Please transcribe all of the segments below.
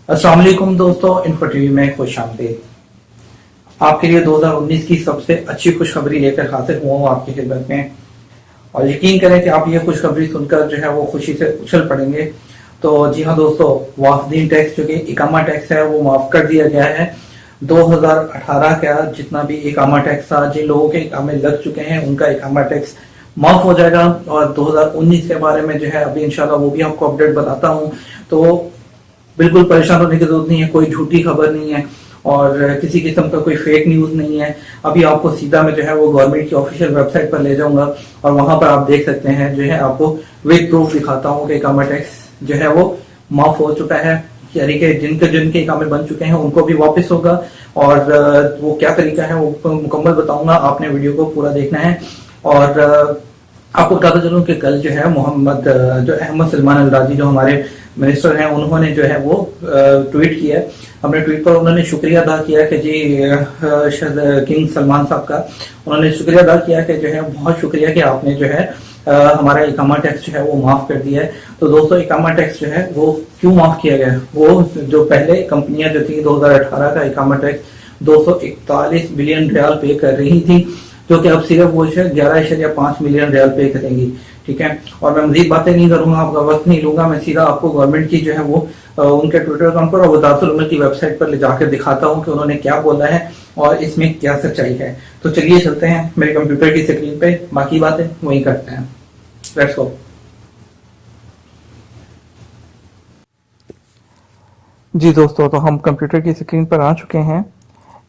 अस्सलाम वालेकुम दोस्तों, इन्फो टीवी में खुश आमदीद। आपके लिए 2019 की सबसे अच्छी खुशखबरी लेकर हाजिर हुआ हूँ आपकी खिदमत में। और यकीन करें कि आप ये खुशखबरी सुनकर जो है वो खुशी से उछल पड़ेंगे। तो जी हाँ दोस्तों, वाफदीन टैक्स जो कि इकामा टैक्स है वो माफ कर दिया गया है। 2018 का जितना भी इकामा टैक्स था, जिन लोगों के इकामे लग चुके हैं उनका इकामा टैक्स माफ हो जाएगा। और 2019 के बारे में जो है अभी इंशाल्लाह वो भी आपको अपडेट बताता हूँ। तो बिल्कुल परेशान होने की जरूरत नहीं है, कोई झूठी खबर नहीं है और किसी किस्म का कोई फेक न्यूज नहीं है। अभी आपको सीधा मैं जो है वो गवर्नमेंट की ऑफिशियल वेबसाइट पर ले जाऊंगा और वहां पर आप देख सकते हैं, जो है आपको विद प्रूफ दिखाता हूँ कि इकामा टैक्स जो है वो माफ हो चुका है। यानी कि जिनके इकामे बन चुके हैं उनको भी वापस होगा। और वो क्या तरीका है वो मुकम्मल बताऊंगा, आपने वीडियो को पूरा देखना है। और आपको बताता चलूं कि कल जो है मोहम्मद जो अहमद सलमान अल-राजी जो हमारे मिनिस्टर हैं, उन्होंने जो है वो ट्वीट किया। अपने ट्वीट पर उन्होंने शुक्रिया अदा किया कि जी किंग सलमान साहब का उन्होंने शुक्रिया अदा किया कि जो है बहुत शुक्रिया कि आपने जो है हमारा इकामा टैक्स जो है वो माफ कर दिया है। तो दोस्तों, इकामा टैक्स जो है वो क्यों माफ किया गया? वो जो पहले कंपनियां जो थी 2018 का इकामा टैक्स 241 बिलियन रियाल पे कर रही थी, जो कि अब सिर्फ वो 11.5 मिलियन रियाल पे करेंगी। ठीक है, और मैं मजीद बातें नहीं करूंगा, आपका वक्त नहीं लूंगा। मैं सीधा आपको गवर्नमेंट की जो है वो उनके ट्विटर अकाउंट पर और वज़ारतुल अमल की वेबसाइट पर ले जाकर दिखाता हूँ कि उन्होंने क्या बोला है और इसमें क्या सच्चाई है। तो चलिए चलते हैं मेरे कंप्यूटर की स्क्रीन पे, बाकी बातें वही करते हैं। Let's go. जी दोस्तों, तो हम कंप्यूटर की स्क्रीन पर आ चुके हैं।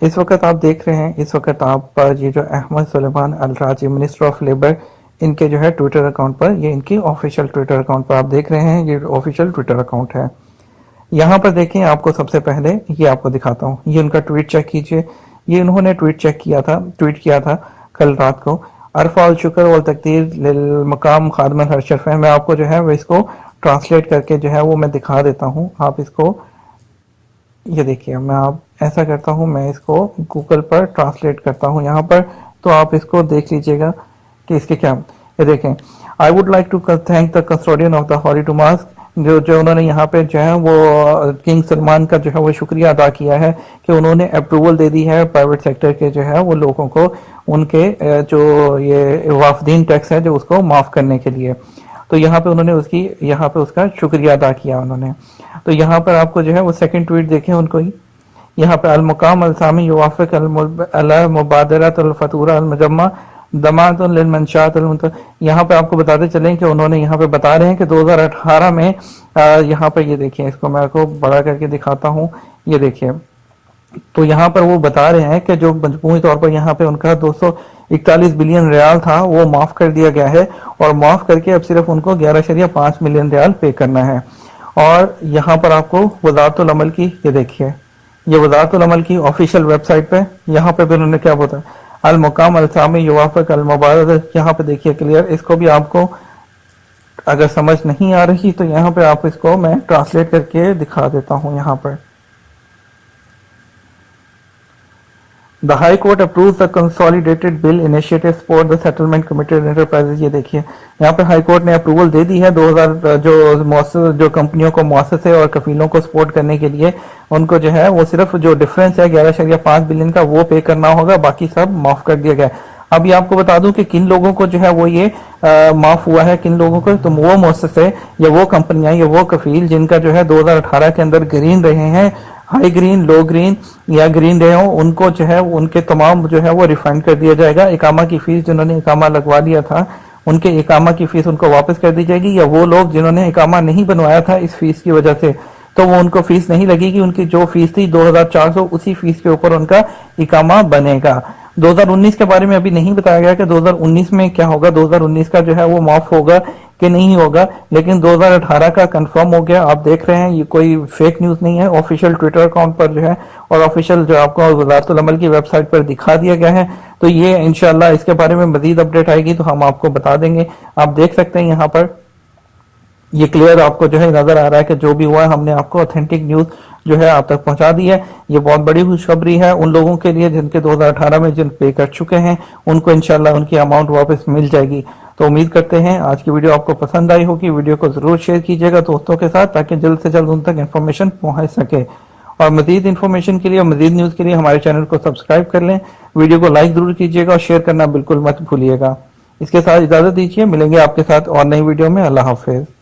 इस वक्त आप देख रहे हैं, इस वक्त आप ये जो Ahmed Sulaiman Al Rajhi minister of labour, इनके जो है ट्विटर अकाउंट पर, ये इनकी ऑफिशियल ट्विटर अकाउंट पर आप देख रहे हैं, ये ऑफिशियल ट्विटर अकाउंट है। यहाँ पर देखें, आपको सबसे पहले ये आपको दिखाता हूँ, ये उनका ट्वीट चेक कीजिए। ये उन्होंने ट्वीट किया था कल रात को। अरफा शुक्र और तकदीर लिल मकाम खादमन हर शरफ है। मैं आपको जो है वो इसको ट्रांसलेट करके जो है वो मैं दिखा देता हूँ। आप इसको ये देखिए, मैं आप ऐसा करता हूँ, मैं इसको गूगल पर ट्रांसलेट करता हूँ यहाँ पर, तो आप इसको देख लीजिएगा कि इसके क्या। ये देखें, I would like to thank the custodian of the holy two mosque. जो उन्होंने यहाँ पे जो है वो किंग सलमान का जो है वो शुक्रिया अदा किया है कि उन्होंने अप्रूवल दे दी है प्राइवेट सेक्टर के जो है वो लोगों को, उनके जो ये वाफदीन टैक्स है जो उसको माफ करने के लिए। तो यहाँ पे उन्होंने उसका शुक्रिया अदा किया उन्होंने। तो यहाँ पर आपको जो है वो सेकंड ट्वीट देखें उनको ही, यहाँ पे अल-मुकाम अल-सामी युवाफिक अल-मुबादरत अल-फतूरा अल-मुजम्मा दमातुन लिल-मंशात अल-मुंत। यहाँ पे आपको बताते चलें कि उन्होंने यहाँ पे बता रहे हैं कि 2018 में यहाँ पे ये देखिए, इसको मैं आपको बड़ा करके दिखाता हूँ, ये देखिए। तो यहाँ पर वो बता रहे हैं कि जो मजमूई तौर पर यहाँ पे उनका 241 बिलियन रियाल था वो माफ कर दिया गया है और माफ करके अब सिर्फ उनको 11.5 मिलियन रियाल पे करना है। और यहाँ पर आपको वज़ारतुल अमल की, ये देखिए, ये वज़ारतुल अमल की ऑफिशियल वेबसाइट पे यहाँ पे भी उन्होंने क्या बोला, अल मुकाम अल सामी युवाफिक अल मुबारक। यहाँ पे देखिए क्लियर, इसको भी आपको अगर समझ नहीं आ रही तो यहाँ पे आप इसको मैं ट्रांसलेट करके दिखा देता हूँ। यहाँ पर The High Court approves the consolidated bill initiatives for the settlement committed enterprises। ये देखिए, यहाँ पर हाई कोर्ट ने अप्रूवल दे दी है 2000 जो कंपनियों को मुअस्ससे और कफीलों को सपोर्ट करने के लिए, उनको जो है वो सिर्फ जो डिफरेंस है 11.5 बिलियन का वो पे करना होगा, बाकी सब माफ कर दिया गया। अभी आपको बता दूं कि किन लोगों को जो है वो ये माफ हुआ है, किन लोगों को, तो वो मुअस्ससे या वो कंपनियां या वो कफील जिनका जो है 2018 के अंदर ग्रीन रहे हैं, हाई ग्रीन, लो ग्रीन या ग्रीन रहे हो, उनको जो है उनके तमाम जो है वो रिफंड कर दिया जाएगा। इकामा की फीस जिन्होंने इकामा लगवा लिया था उनके इकामा की फीस उनको वापस कर दी जाएगी, या वो लोग जिन्होंने इकामा नहीं बनवाया था इस फीस की वजह से तो वो उनको फीस नहीं लगेगी, उनकी जो फीस थी 2400 उसी फीस के ऊपर उनका इकामा बनेगा। 2019 के बारे में अभी नहीं बताया गया कि 2019 में क्या होगा, 2019 का जो है वो माफ होगा कि नहीं होगा, लेकिन 2018 का कंफर्म हो गया। आप देख रहे हैं, ये कोई फेक न्यूज नहीं है, ऑफिशियल ट्विटर अकाउंट पर जो है और ऑफिशियल जो आपको वज़ारतुल अमल की वेबसाइट पर दिखा दिया गया है। तो ये इंशाल्लाह इसके बारे में मजीद अपडेट आएगी तो हम आपको बता देंगे। आप देख सकते हैं यहाँ पर ये क्लियर आपको जो है नजर आ रहा है कि जो भी हुआ है हमने आपको ऑथेंटिक न्यूज जो है आप तक पहुंचा दी है। ये बहुत बड़ी खुशखबरी है उन लोगों के लिए जिनके 2018 में जिन पे कर चुके हैं, उनको इंशाल्लाह उनकी अमाउंट वापस मिल जाएगी। تو امید کرتے ہیں آج کی ویڈیو آپ کو پسند آئی ہوگی. ویڈیو کو ضرور شیئر کیجیے گا دوستوں کے ساتھ تاکہ جلد سے جلد ان تک انفارمیشن پہنچ سکے. اور مزید انفارمیشن کے لیے اور مزید نیوز کے لیے ہمارے چینل کو سبسکرائب کر لیں. ویڈیو کو لائک ضرور کیجیے گا اور شیئر کرنا بالکل مت بھولیے گا. اس کے ساتھ اجازت دیجیے, ملیں گے آپ کے ساتھ اور نئی ویڈیو میں. اللہ حافظ.